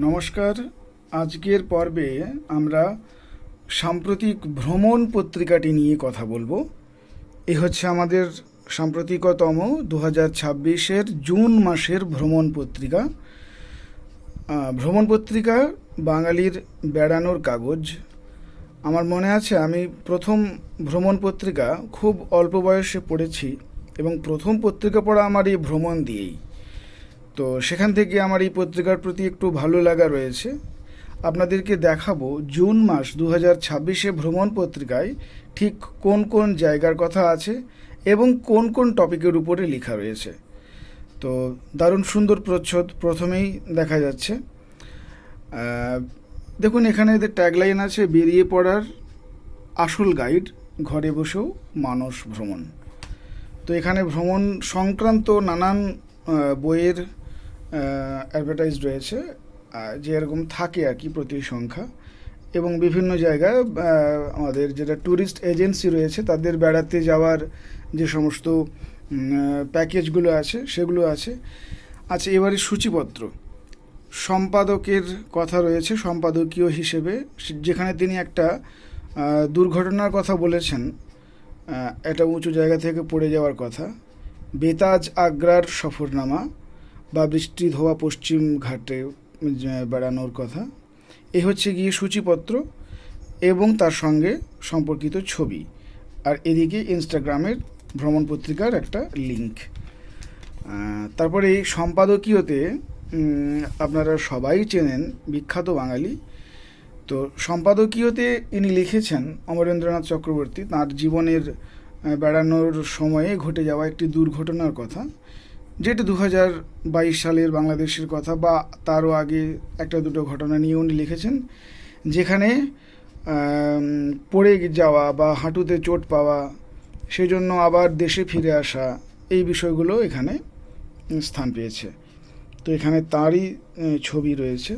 নমস্কার। আজকের পর্বে আমরা সাম্প্রতিক ভ্রমণ পত্রিকাটি নিয়ে কথা বলবো। এ হচ্ছে আমাদের সাম্প্রতিকতম 2026-এর জুন মাসের ভ্রমণ পত্রিকা। ভ্রমণ পত্রিকা বাঙালির বেড়ানোর কাগজ। আমার মনে আছে আমি প্রথম ভ্রমণ পত্রিকা খুব অল্প বয়সে পড়েছি এবং প্রথম পত্রিকা পড়া আমার এই ভ্রমণ দিয়েই। তো সেখান থেকে আমার এই পত্রিকার প্রতি একটু ভালো লাগা রয়েছে। আপনাদেরকে দেখাবো জুন মাস 2026-এ ভ্রমণ পত্রিকায় ঠিক কোন কোন জায়গার কথা আছে এবং কোন কোন টপিকের উপরে লেখা রয়েছে। তো দারুণ সুন্দর প্রচ্ছদ প্রথমেই দেখা যাচ্ছে। দেখুন, এখানে এদের ট্যাগলাইন আছে, বেরিয়ে পড়ার আসল গাইড, ঘরে বসেও মানস ভ্রমণ। তো এখানে ভ্রমণ সংক্রান্ত নানান বইয়ের অ্যাডভার্টাইজ রয়েছে, যে এরকম থাকে আর কি প্রতি সংখ্যা, এবং বিভিন্ন জায়গায় আমাদের যেটা ট্যুরিস্ট এজেন্সি রয়েছে তাদের বেড়াতে যাওয়ার যে সমস্ত প্যাকেজগুলো আছে সেগুলো আছে। আচ্ছা, এবারে সূচিপত্র সম্পাদকের কথা রয়েছে সম্পাদকীয় হিসেবে, যেখানে তিনি একটা দুর্ঘটনার কথা বলেছেন, একটা উঁচু জায়গা থেকে পড়ে যাওয়ার কথা, বেতাজ আগ্রার সফরনামা বা বৃষ্টি ধোয়া পশ্চিম ঘাটে বেড়ানোর কথা। এ হচ্ছে গিয়ে সূচিপত্র এবং তার সঙ্গে সম্পর্কিত ছবি, আর এদিকে ইনস্টাগ্রামের ভ্রমণ পত্রিকার একটা লিঙ্ক। তারপরে এই সম্পাদকীয়তে আপনারা সবাই চেনেন বিখ্যাত বাঙালি। তো সম্পাদকীয়তে ইনি লিখেছেন অমরেন্দ্রনাথ চক্রবর্তী তাঁর জীবনের বেড়ানোর সময়ে ঘটে যাওয়া একটি দুর্ঘটনার কথা, যেটা 2022 সালের বাংলাদেশের কথা বা তারও আগে একটা দুটো ঘটনা নিয়ে উনি লিখেছেন, যেখানে পড়ে যাওয়া বা হাঁটুতে চোট পাওয়া, সেজন্য আবার দেশে ফিরে আসা, এই বিষয়গুলো এখানে স্থান পেয়েছে। তো এখানে তারই ছবি রয়েছে।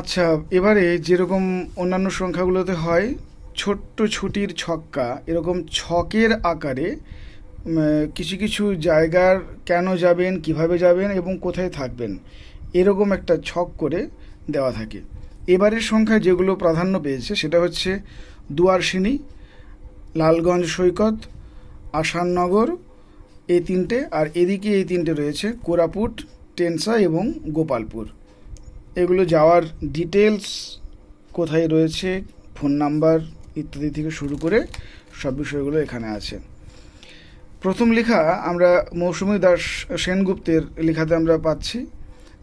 আচ্ছা, এবারে যেরকম অন্যান্য সংখ্যাগুলোতে হয় ছোট্ট ছুটির ছক্কা, এরকম ছকের আকারে কিছু কিছু জায়গার কেন যাবেন, কিভাবে যাবেন এবং কোথায় থাকবেন, এরকম একটা ছক করে দেওয়া থাকে। এবারের সংখ্যায় যেগুলো প্রাধান্য পেয়েছে সেটা হচ্ছে দুয়ারসিনী, লালগঞ্জ সৈকত, আসাননগর, এই তিনটে, আর এদিকে এই তিনটে রয়েছে কোরাপুট, টেনসা এবং গোপালপুর। এগুলো যাওয়ার ডিটেলস কোথায় রয়েছে, ফোন নাম্বার ইত্যাদি থেকে শুরু করে সব বিষয়গুলো এখানে আছে। প্রথম লেখা আমরা মৌসুমী দাস সেনগুপ্তের লেখাতে আমরা পাচ্ছি,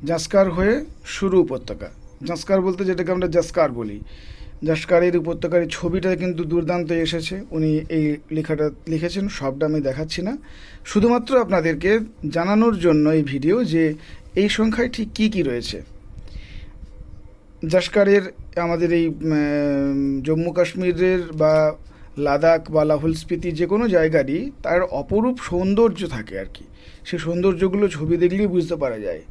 জাস্কার হয়ে শুরু উপত্যকা। জাস্কার বলতে যেটাকে আমরা জাস্কার বলি, জাস্কারের উপত্যকার ছবিটা কিন্তু দুর্দান্ত এসেছে। উনি এই লেখাটা লিখেছেন, সবটা আমি দেখাচ্ছি না, শুধুমাত্র আপনাদেরকে জানানোর জন্য এই ভিডিও যে এই সংখ্যায় ঠিক কী কী রয়েছে। জাস্কারের আমাদের এই জম্মু কাশ্মীরের বা লাদাখ বা লাহোল স্পিতি যে কোনো জায়গারই তার অপরূপ সৌন্দর্য থাকে আর কি, সেই সৌন্দর্যগুলো ছবি দেখলেই বুঝতে পারা যায়।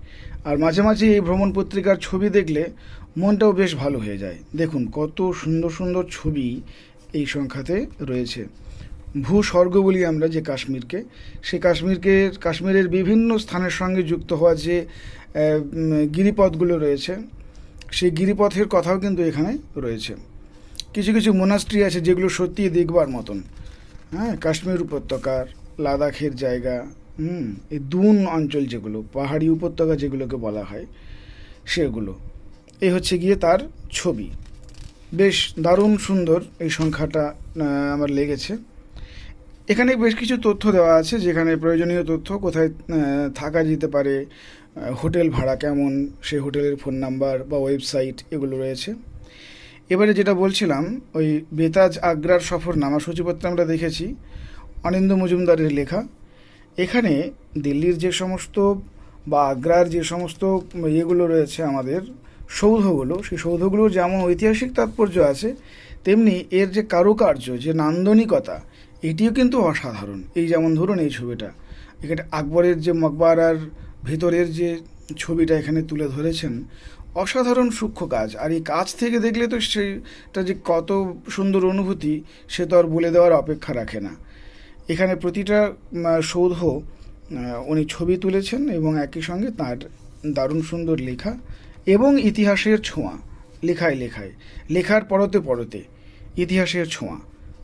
আর মাঝে মাঝে এই ভ্রমণ পত্রিকার ছবি দেখলে মনটাও বেশ ভালো হয়ে যায়। দেখুন কত সুন্দর সুন্দর ছবি এই সংখ্যাতে রয়েছে। ভূস্বর্গ বলি আমরা যে কাশ্মীরকে, সেই কাশ্মীরের বিভিন্ন স্থানের সঙ্গে যুক্ত হওয়া যে গিরিপথগুলো রয়েছে, সেই গিরিপথের কথাও কিন্তু এখানে রয়েছে। কিছু কিছু মোনাস্ট্রি আছে যেগুলো সত্যিই দেখবার মতন। হ্যাঁ, কাশ্মীর উপত্যকার, লাদাখের জায়গা, এই দুন অঞ্চল যেগুলো পাহাড়ি উপত্যকা যেগুলোকে বলা হয় সেগুলো। এই হচ্ছে গিয়ে তার ছবি। বেশ দারুণ সুন্দর এই সংখ্যাটা আমার লেগেছে। এখানে বেশ কিছু তথ্য দেওয়া আছে, যেখানে প্রয়োজনীয় তথ্য, কোথায় থাকা যেতে পারে, হোটেল ভাড়া কেমন, সেই হোটেলের ফোন নাম্বার বা ওয়েবসাইট, এগুলো রয়েছে। এবারে যেটা বলছিলাম, ওই বেতাজ আগ্রার সফরনামা সূচিপত্রে আমরা দেখেছি অনিন্দ্য মজুমদারের লেখা। এখানে দিল্লির যে সমস্ত বা আগ্রার যে সমস্ত ইয়েগুলো রয়েছে আমাদের সৌধগুলো, সেই সৌধগুলোর যেমন ঐতিহাসিক তাৎপর্য আছে, তেমনি এর যে কারুকার্য, যে নান্দনিকতা, এটিও কিন্তু অসাধারণ। এই যেমন ধরুন এই ছবিটা, এখানে আকবরের যে মকবারার ভেতরের যে ছবিটা এখানে তুলে ধরেছেন, অসাধারণ সূক্ষ্ম কাজ। আর এই কাজ থেকে দেখলে তো সেটা যে কত সুন্দর অনুভূতি, সে তো আর বলে দেওয়ার অপেক্ষা রাখে না। এখানে প্রতিটা সৌধ উনি ছবি তুলেছেন এবং একই সঙ্গে তার দারুণ সুন্দর লেখা এবং ইতিহাসের ছোঁয়া, লেখায় লেখায়, লেখার পরতে পরতে ইতিহাসের ছোঁয়া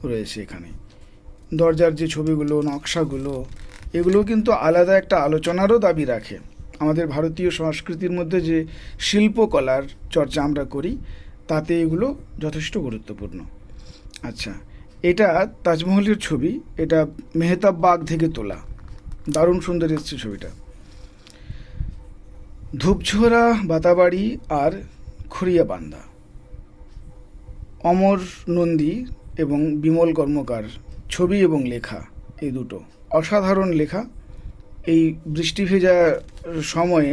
রয়েছে এখানে। দরজার যে ছবিগুলো, নকশাগুলো, এগুলো কিন্তু আলাদা একটা আলোচনারও দাবি রাখে। আমাদের ভারতীয় সংস্কৃতির মধ্যে যে শিল্পকলার চর্চা আমরা করি, তাতে এগুলো যথেষ্ট গুরুত্বপূর্ণ। আচ্ছা, এটা তাজমহলের ছবি, এটা মেহতাব বাগ থেকে তোলা, দারুণ সুন্দর এসছে ছবিটা। ধূপঝোরা, বাতাবাড়ি আর খড়িয়াবান্ধা, অমর নন্দী এবং বিমল কর্মকার ছবি এবং লেখা, এই দুটো অসাধারণ লেখা। এই বৃষ্টি ভেজা সময়ে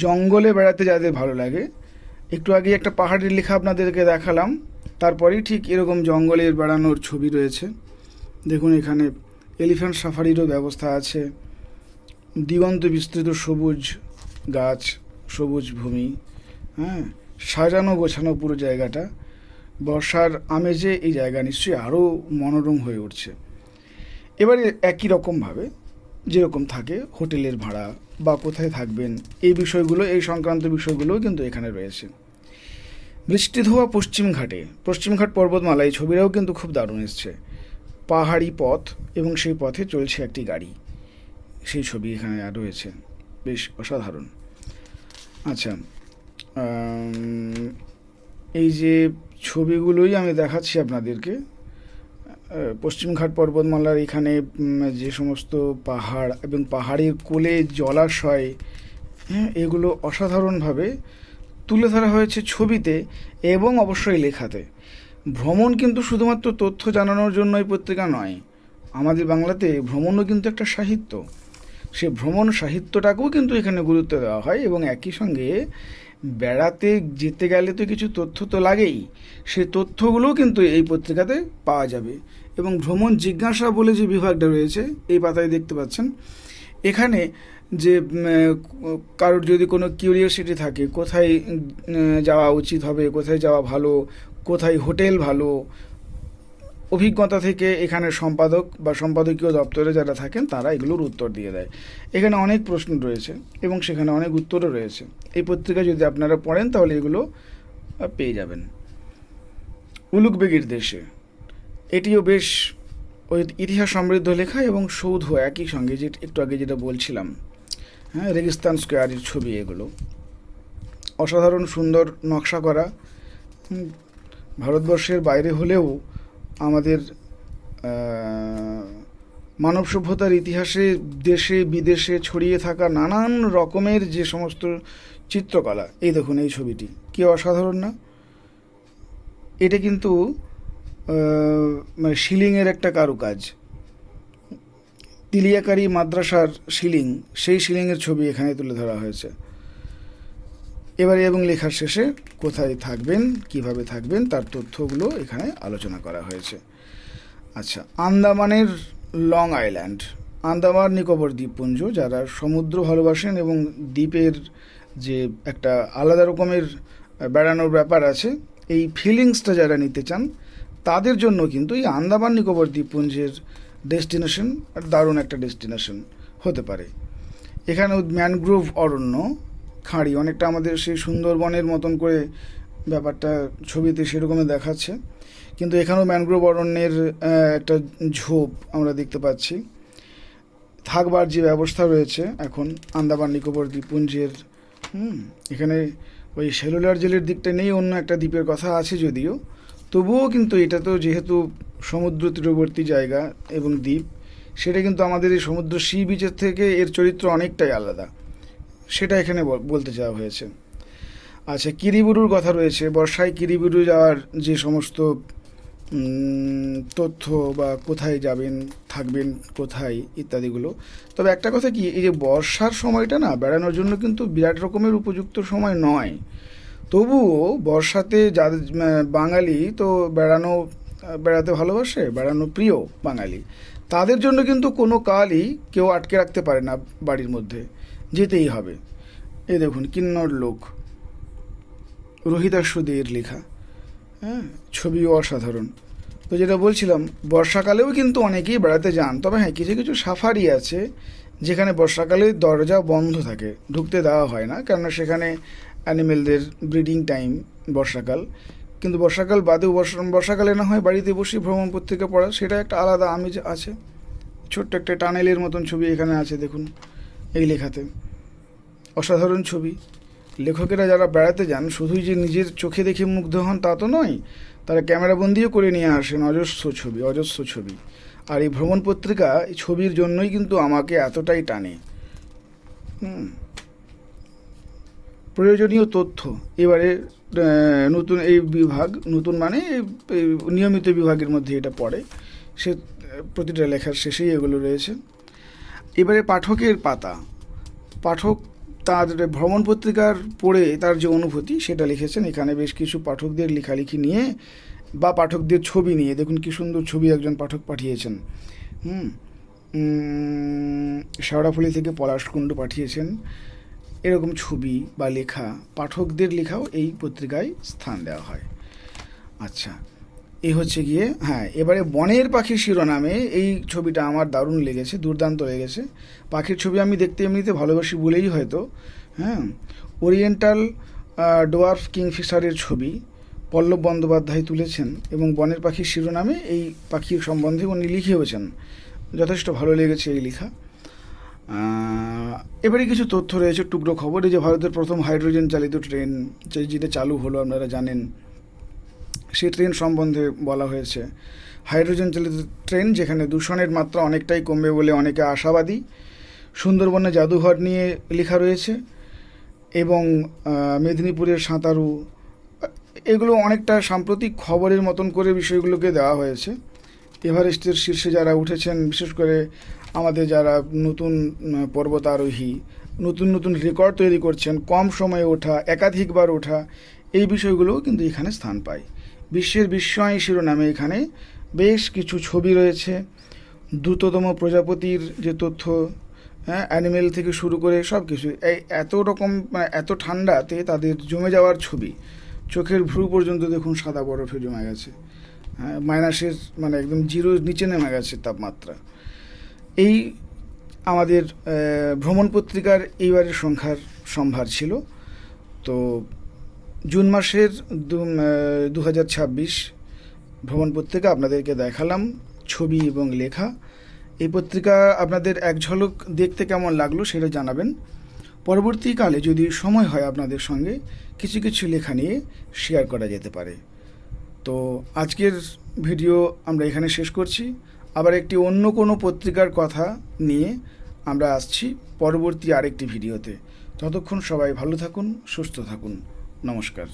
জঙ্গলে বেড়াতে যাদের ভালো লাগে, একটু আগে একটা পাহাড়ের লেখা আপনাদেরকে দেখালাম, তারপরেই ঠিক এরকম জঙ্গলের বেড়ানোর ছবি রয়েছে। দেখুন এখানে এলিফ্যান্ট সাফারিরও ব্যবস্থা আছে, দিগন্ত বিস্তৃত সবুজ গাছ, সবুজ ভূমি, হ্যাঁ, সাজানো গোছানো পুরো জায়গাটা। বর্ষার আমেজে এই জায়গা নিশ্চয়ই আরও মনোরম হয়ে উঠছে। এবারে একই রকমভাবে যেরকম থাকে হোটেলের ভাড়া বা কোথায় থাকবেন, এই বিষয়গুলো, এই সংক্রান্ত বিষয়গুলোও কিন্তু এখানে রয়েছে। বৃষ্টি ধোয়া পশ্চিমঘাট পর্বতমালা, এই ছবিটাও কিন্তু খুব দারুণ এসছে। পাহাড়ি পথ এবং সেই পথে চলছে একটি গাড়ি, সেই ছবি এখানে রয়েছে, বেশ অসাধারণ। আচ্ছা, এই যে ছবিগুলোই আমি দেখাচ্ছি আপনাদেরকে, পশ্চিমঘাট পর্বতমালার এখানে যে সমস্ত পাহাড় এবং পাহাড়ের কোলে জলাশয়, হ্যাঁ, এগুলো অসাধারণভাবে তুলে ধরা হয়েছে ছবিতে এবং অবশ্যই লেখাতে। ভ্রমণ কিন্তু শুধুমাত্র তথ্য জানানোর জন্য এই পত্রিকা নয়, আমাদের বাংলাতে ভ্রমণও কিন্তু একটা সাহিত্য। সে ভ্রমণ সাহিত্যটাকেও কিন্তু এখানে গুরুত্ব দেওয়া হয় এবং একই সঙ্গে বেড়াতে যেতে গেলে তো কিছু তথ্য তো লাগেই, সেই তথ্যগুলোও কিন্তু এই পত্রিকাতে পাওয়া যাবে। এবং ভ্রমণ জিজ্ঞাসা বলে যে বিভাগটা রয়েছে, এই পাতায় দেখতে পাচ্ছেন, এখানে যে কারোর যদি কোনো কিউরিওসিটি থাকে, কোথায় যাওয়া উচিত হবে, কোথায় যাওয়া ভালো, কোথায় হোটেল ভালো, অভিজ্ঞতা থেকে এখানে সম্পাদক বা সম্পাদকীয় দপ্তরে যারা থাকেন তারা এগুলোর উত্তর দিয়ে দেয়। এখানে অনেক প্রশ্ন রয়েছে এবং সেখানে অনেক উত্তরও রয়েছে। এই পত্রিকা যদি আপনারা পড়েন তাহলে এগুলো পেয়ে যাবেন। উলুকবেগির দেশে, এটিও বেশ ওই ইতিহাস সমৃদ্ধ লেখা এবং সৌধ একই সঙ্গে, যে একটু আগে যেটা বলছিলাম, হ্যাঁ, রেগিস্তান স্কোয়ারের ছবি, এগুলো অসাধারণ সুন্দর নকশা করা। ভারতবর্ষের বাইরে হলেও আমাদের মানব সভ্যতার ইতিহাসে দেশে বিদেশে ছড়িয়ে থাকা নানান রকমের যে সমস্ত চিত্রকলা, এই দেখুন এই ছবিটি কি অসাধারণ না? এটা কিন্তু মানে শিলিংয়ের একটা কারুকাজ, তিলিয়াকারি মাদ্রাসার শিলিং, সেই শিলিংয়ের ছবি এখানে তুলে ধরা হয়েছে। এবারে এবং লেখার শেষে কোথায় থাকবেন, কিভাবে থাকবেন, তার তথ্যগুলো এখানে আলোচনা করা হয়েছে। আচ্ছা, আন্দামানের লং আইল্যান্ড, আন্দামান নিকোবর দ্বীপপুঞ্জ, যারা সমুদ্র ভালোবাসেন এবং দ্বীপের যে একটা আলাদা রকমের বেড়ানোর ব্যাপার আছে, এই ফিলিংসটা যারা নিতে চান, তাদের জন্য কিন্তু এই আন্দামান নিকোবর দ্বীপপুঞ্জের ডেস্টিনেশন দারুণ একটা ডেস্টিনেশন হতে পারে। এখানে ম্যানগ্রোভ অরণ্য, খাঁড়ি, অনেকটা আমাদের সেই সুন্দরবনের মতন করে ব্যাপারটা ছবিতে সেরকমই দেখাচ্ছে, কিন্তু এখানেও ম্যানগ্রোভ অরণ্যের একটা ঝোপ আমরা দেখতে পাচ্ছি। থাকবার যে ব্যবস্থা রয়েছে এখন আন্দামান নিকোবর দ্বীপপুঞ্জের, এখানে ওই সেলুলার জেলের দিকটা নেই, অন্য একটা দ্বীপের কথা আছে যদিও, তবুও কিন্তু এটা তো যেহেতু সমুদ্র তীরবর্তী জায়গা এবং দ্বীপ, সেটা কিন্তু আমাদের এই সমুদ্র সি বিচের থেকে এর চরিত্র অনেকটাই আলাদা, সেটা এখানে বলতে চাওয়া হয়েছে। আচ্ছা, কিরিবুরুর কথা রয়েছে, বর্ষায় কিরিবুরু যাওয়ার যে সমস্ত তথ্য বা কোথায় যাবেন, থাকবেন কোথায় ইত্যাদিগুলো। তবে একটা কথা কি, এই যে বর্ষার সময়টা না বেড়ানোর জন্য কিন্তু বিরাট রকমের উপযুক্ত সময় নয়, তবুও বর্ষাতে যাদের বাঙালি তো বেড়াতে ভালোবাসে, বেড়ানো প্রিয় বাঙালি, তাদের জন্য কিন্তু কোনো কালই কেউ আটকে রাখতে পারে না, বাড়ির মধ্যে যেতেই হবে। এই দেখুন কিন্নর লোক, রোহিদাস দে এর লেখা, হ্যাঁ, ছবিও অসাধারণ। তো যেটা বলছিলাম, বর্ষাকালেও কিন্তু অনেকেই বেড়াতে যান, তবে হ্যাঁ, কিছু কিছু সাফারি আছে যেখানে বর্ষাকালে দরজা বন্ধ থাকে, ঢুকতে দেওয়া হয় না, কেননা সেখানে অ্যানিমেলদের ব্রিডিং টাইম বর্ষাকাল। কিন্তু বর্ষাকাল বাদেও বর্ষাকালে না হয় বাড়িতে বসে ভ্রমণ পত্রিকা পড়া, সেটা একটা আলাদা আমেজ আছে। ছোট্ট একটা টানেলের মতন ছবি এখানে আছে দেখুন এই লেখাতে, অসাধারণ ছবি। লেখকেরা যারা বেড়াতে যান শুধুই যে নিজের চোখে দেখে মুগ্ধ হন তা তো নয়, তারা ক্যামেরাবন্দিও করে নিয়ে আসেন অজস্র ছবি। আর এই ভ্রমণ পত্রিকা এই ছবির জন্যই কিন্তু আমাকে এতটাই টানে। প্রয়োজনীয় তথ্য এবারে নতুন এই বিভাগ, নতুন মানে এই নিয়মিত বিভাগের মধ্যে এটা পড়ে, সে প্রতিটা লেখার শেষেই এগুলো রয়েছে। এবারে পাঠকের পাতা, পাঠক তার ভ্রমণ পত্রিকার পড়ে তার যে অনুভূতি সেটা লিখেছেন এখানে। বেশ কিছু পাঠকদের লেখালেখি নিয়ে বা পাঠকদের ছবি নিয়ে, দেখুন কি সুন্দর ছবি একজন পাঠক পাঠিয়েছেন। শেওড়াফুলি থেকে পলাশকুণ্ড পাঠিয়েছেন। এরকম ছবি বা লেখা, পাঠকদের লেখাও এই পত্রিকায় স্থান দেওয়া হয়। আচ্ছা, এই হচ্ছে গিয়ে, হ্যাঁ, এবারে বনের পাখি শিরোনামে এই ছবিটা আমার দারুণ লেগেছে, দুর্দান্ত লেগেছে। পাখির ছবি আমি দেখতে এমনিতে ভালোবাসি বলেই হয়তো, হ্যাঁ। ওরিয়েন্টাল ডোয়ার্ফ কিংফিশারের ছবি পল্লব বন্দ্যোপাধ্যায় তুলেছেন এবং বনের পাখির শিরোনামে এই পাখির সম্বন্ধে উনি লিখেওছেন। যথেষ্ট ভালো লেগেছে এই লেখা। এবারে কিছু তথ্য রয়েছে, টুকরো খবর। এই যে ভারতের প্রথম হাইড্রোজেন চালিত ট্রেন যেটা চালু হলো, আপনারা জানেন, সেই ট্রেন সম্বন্ধে বলা হয়েছে। হাইড্রোজেন চালিত ট্রেন যেখানে দূষণের মাত্রা অনেকটাই কমবে বলে অনেকে আশাবাদী। সুন্দরবনে জাদুঘর নিয়ে লেখা রয়েছে এবং মেদিনীপুরের সাঁতারু, এগুলো অনেকটা সাম্প্রতিক খবরের মতন করে বিষয়গুলোকে দেওয়া হয়েছে। এভারেস্টের শীর্ষে যারা উঠেছেন, বিশেষ করে আমাদের যারা নতুন পর্বতারোহী, নতুন নতুন রেকর্ড তৈরি করছেন, কম সময়ে ওঠা, একাধিকবার ওঠা, এই বিষয়গুলোও কিন্তু এখানে স্থান পায়। বিশ্বের বিস্ময় শিরোনামে এখানে বেশ কিছু ছবি রয়েছে। দ্রুততম প্রজাপতির যে তথ্য, হ্যাঁ, অ্যানিমেল থেকে শুরু করে সব কিছু, এই এত রকম, এত ঠান্ডাতে তাদের জমে যাওয়ার ছবি, চোখের ভ্রু পর্যন্ত দেখুন সাদা বরফে জমে গেছে, হ্যাঁ, মাইনাসের মানে একদম জিরোর নিচে নেমে গেছে তাপমাত্রা। এই আমাদের ভ্রমণ পত্রিকার এইবারের সংখ্যার সম্ভার ছিল। তো জুন মাসের 2026 ভ্রমণ পত্রিকা আপনাদেরকে দেখালাম, ছবি এবং লেখা। এই পত্রিকা আপনাদের এক ঝলক দেখতে কেমন লাগলো সেটা জানাবেন। পরবর্তীকালে যদি সময় হয় আপনাদের সঙ্গে কিছু কিছু লেখা নিয়ে শেয়ার করা যেতে পারে। তো আজকের ভিডিও আমরা এখানে শেষ করছি। আবার একটি অন্য কোনো পত্রিকার কথা নিয়ে আমরা আসছি পরবর্তী আরেকটি ভিডিওতে। ততক্ষণ সবাই ভালো থাকুন, সুস্থ থাকুন। নমস্কার।